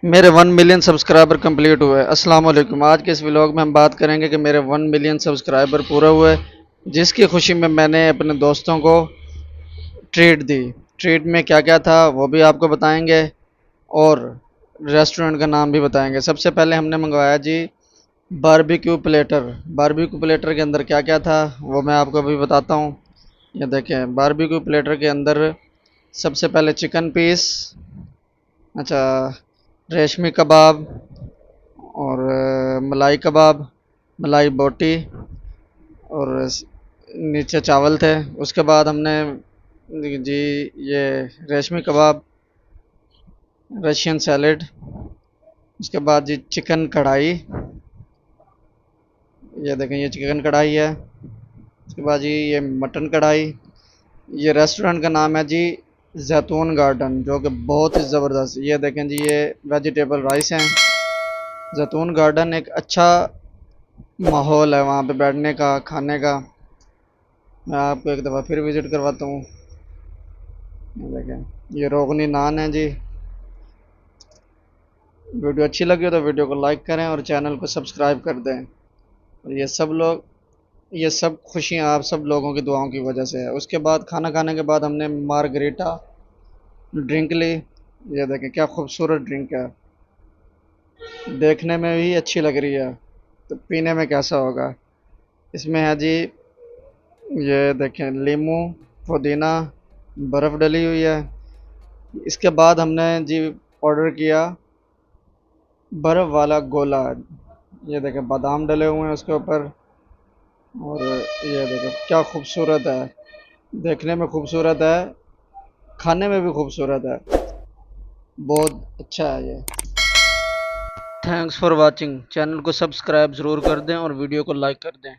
मेरे 1 million subscriber complete हुए। अस्सलाम वालेकुम। आज के इस व्लॉग में हम बात करेंगे कि मेरे 1 मिलियन सब्सक्राइबर पूरे हुए, जिसकी खुशी में मैंने अपने दोस्तों को ट्रीट दी। ट्रीट में क्या क्या था वो भी आपको बताएंगे और रेस्टोरेंट का नाम भी बताएंगे। सबसे पहले हमने मंगवाया जी बारबेक्यू प्लेटर। बारबेक्यू प्लेटर के अंदर क्या क्या था वो मैं आपको अभी बताता हूँ। ये देखें, बारबेक्यू प्लेटर के अंदर सबसे पहले चिकन पीस, अच्छा, रेशमी कबाब और मलाई कबाब, मलाई बोटी और नीचे चावल थे। उसके बाद हमने जी ये रेशमी कबाब, रशियन सैलेड, उसके बाद जी चिकन कढ़ाई, ये देखें ये चिकन कढ़ाई है। उसके बाद जी ये मटन कढ़ाई। ये रेस्टोरेंट का नाम है जी जैतून गार्डन, जो कि बहुत ही ज़बरदस्त। ये देखें जी ये वेजिटेबल राइस हैं। जैतून गार्डन एक अच्छा माहौल है वहाँ पे बैठने का, खाने का। मैं आपको एक दफ़ा फिर विज़िट करवाता हूँ। ये देखें ये रोगनी नान है जी। वीडियो अच्छी लगी हो तो वीडियो को लाइक करें और चैनल को सब्सक्राइब कर दें। और ये सब खुशियाँ आप सब लोगों की दुआओं की वजह से है। उसके बाद खाना खाने के बाद हमने मार्गरीटा ड्रिंक ली। ये देखें क्या खूबसूरत ड्रिंक है, देखने में भी अच्छी लग रही है, तो पीने में कैसा होगा। इसमें है जी ये देखें नींबू, पुदीना, बर्फ़ डली हुई है। इसके बाद हमने जी ऑर्डर किया बर्फ़ वाला गोला। ये देखें बादाम डले हुए हैं उसके ऊपर। और ये देखें क्या खूबसूरत है, देखने में खूबसूरत है, खाने में भी खूबसूरत है, बहुत अच्छा है ये। Thanks for watching. चैनल को सब्सक्राइब ज़रूर कर दें और वीडियो को लाइक कर दें।